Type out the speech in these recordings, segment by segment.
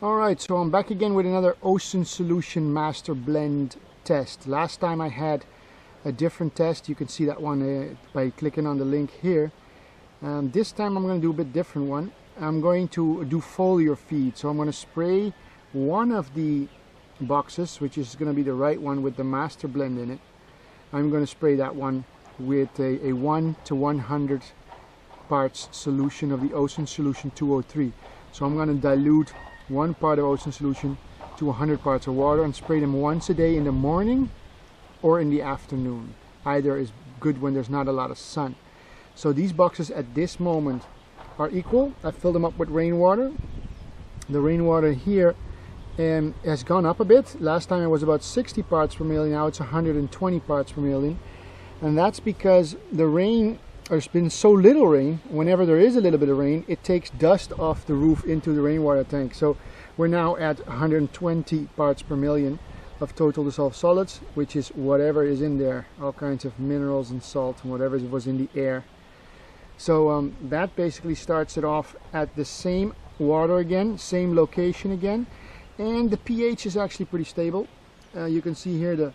Alright, so I'm back again with another Ocean Solution Master Blend test. Last time I had a different test. You can see that one by clicking on the link here. This time I'm going to do a bit different one. I'm going to do foliar feed. So I'm going to spray one of the boxes, which is going to be the right one with the Master Blend in it. I'm going to spray that one with a 1 to 100 parts solution of the Ocean Solution 203. So I'm going to dilute 1 part of Ocean Solution to 100 parts of water and spray them once a day in the morning or in the afternoon. Either is good when there's not a lot of sun. So these boxes at this moment are equal. I filled them up with rainwater. The rainwater here has gone up a bit. Last time it was about 60 parts per million, now it's 120 parts per million. And that's because the rain, there's been so little rain. Whenever there is a little bit of rain, it takes dust off the roof into the rainwater tank. So we're now at 120 parts per million of total dissolved solids, which is whatever is in there, all kinds of minerals and salt and whatever was in the air. So that basically starts it off at the same water again, same location again, and the pH is actually pretty stable. You can see here the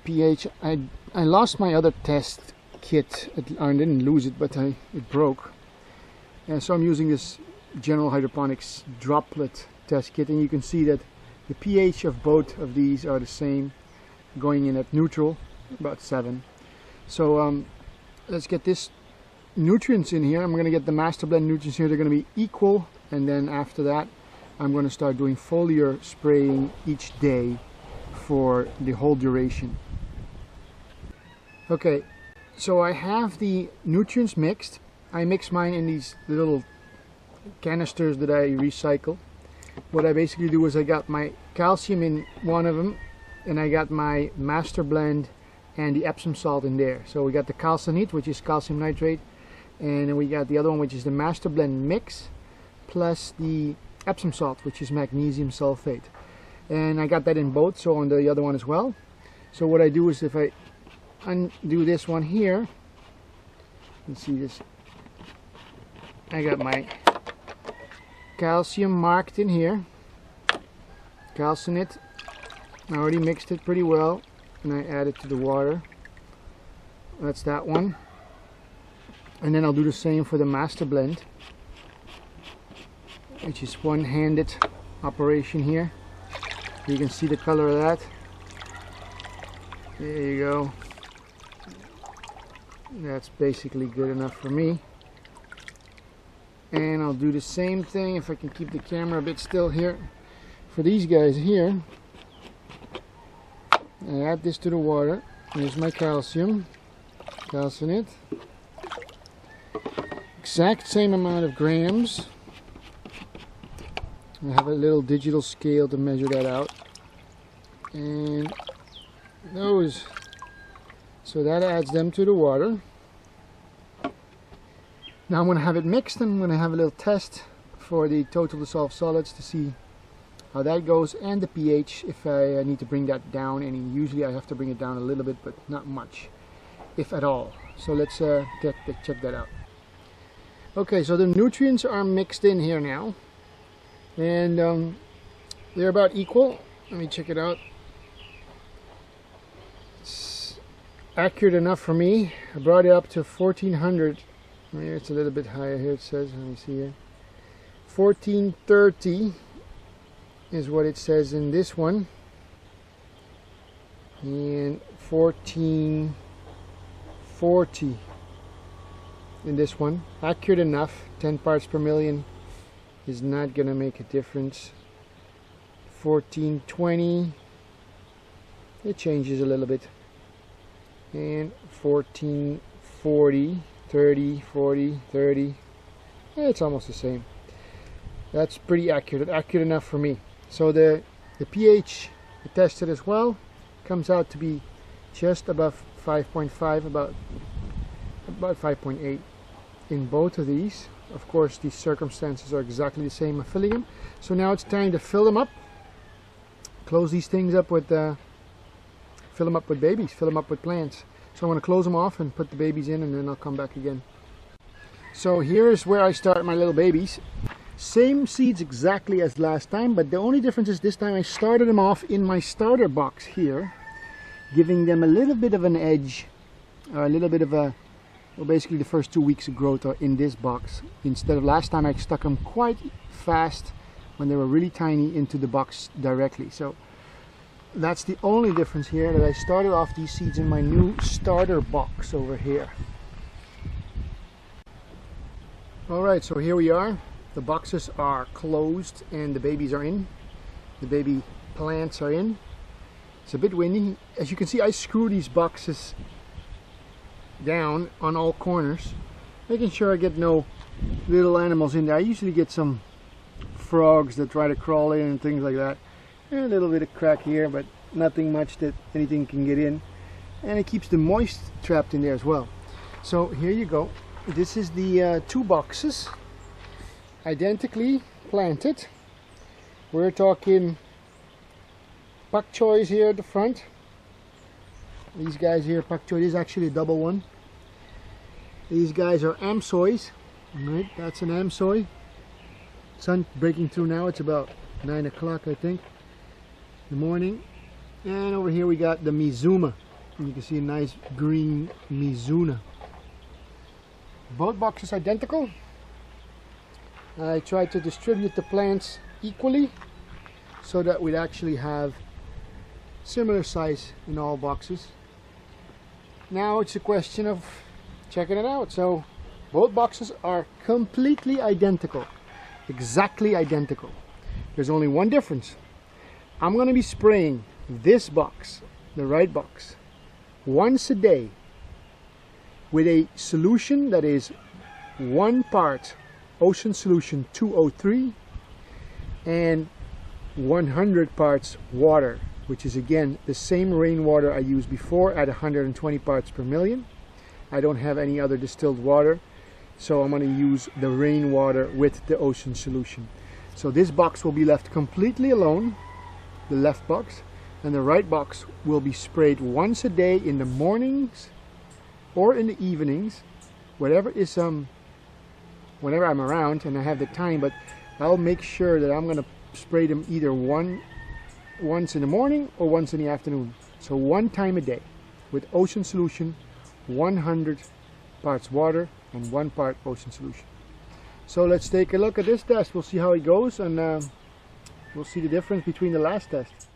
pH. I lost my other test kit. I didn't lose it, but it broke, and so I'm using this General Hydroponics droplet test kit, and you can see that the pH of both of these are the same, going in at neutral, about 7. So let's get this nutrients in here. I'm going to get the Master Blend nutrients here. They're going to be equal, and then after that I'm going to start doing foliar spraying each day for the whole duration. Okay, so I have the nutrients mixed. I mix mine in these little canisters that I recycle. What I basically do is I got my calcium in one of them, and I got my Master Blend and the Epsom salt in there. So we got the calcinate, which is calcium nitrate, and then we got the other one, which is the Master Blend mix, plus the Epsom salt, which is magnesium sulfate. And I got that in both, so on the other one as well. So what I do is if I undo this one here, you can see this, I got my calcium marked in here, calcinate. I already mixed it pretty well, and I add it to the water. That's that one. And then I'll do the same for the Master Blend, which is one-handed operation here. You can see the color of that. There you go. That's basically good enough for me. And I'll do the same thing, if I can keep the camera a bit still here, for these guys here. I add this to the water. Here's my calcium, calcinate. Exact same amount of grams. I have a little digital scale to measure that out. And those, so that adds them to the water. Now I'm going to have it mixed, and I'm going to have a little test for the total dissolved solids to see how that goes, and the pH if I need to bring that down any. Usually I have to bring it down a little bit, but not much, if at all. So let's check that out. Okay, so the nutrients are mixed in here now, and they're about equal. Let me check it out. It's accurate enough for me. I brought it up to 1400. Here it's a little bit higher. Here it says, let me see here, 1430 is what it says in this one, and 1440 in this one. Accurate enough. 10 parts per million is not gonna make a difference. 1420, it changes a little bit, and 1440, 30, 40, 30, it's almost the same. That's pretty accurate enough for me. So the pH I tested as well, comes out to be just above 5.5, about 5.8 in both of these. Of course, these circumstances are exactly the same. I'm filling them. So now it's time to fill them up. Close these things up with, fill them up with babies, fill them up with plants. So I'm going to close them off and put the babies in, and then I'll come back again. So here's where I start my little babies. Same seeds exactly as last time, but the only difference is this time I started them off in my starter box here, giving them a little bit of an edge, or a little bit of a, well, basically the first 2 weeks of growth are in this box, instead of last time I stuck them quite fast when they were really tiny into the box directly. So that's the only difference here, that I started off these seeds in my new starter box over here. Alright, so here we are. The boxes are closed and the babies are in. The baby plants are in. It's a bit windy. As you can see, I screw these boxes down on all corners, making sure I get no little animals in there. I usually get some frogs that try to crawl in and things like that. And a little bit of crack here, but nothing much that anything can get in. And it keeps the moist trapped in there as well. So here you go. This is the 2 boxes, identically planted. We're talking pak choys here at the front. These guys here, pak choy, this is actually a double one. These guys are amsoys. Right, that's an amsoy. Sun breaking through now. It's about 9 o'clock, I think, in the morning. And over here we got the Mizuma. And you can see a nice green Mizuna. Both boxes identical. I tried to distribute the plants equally so that we'd actually have similar size in all boxes. Now it's a question of checking it out. So both boxes are completely identical, exactly identical. There's only one difference. I'm going to be spraying this box, the right box, once a day with a solution that is 1 part Ocean Solution 203 and 100 parts water, which is again the same rainwater I used before at 120 parts per million. I don't have any other distilled water, so I'm going to use the rainwater with the Ocean Solution. So this box will be left completely alone, the left box, and the right box will be sprayed once a day in the mornings or in the evenings, whatever is whenever I'm around and I have the time. But I'll make sure that I'm going to spray them either once in the morning or once in the afternoon. So 1 time a day with Ocean Solution, 100 parts water and 1 part Ocean Solution. So let's take a look at this test. We'll see how it goes, and we'll see the difference between the last test.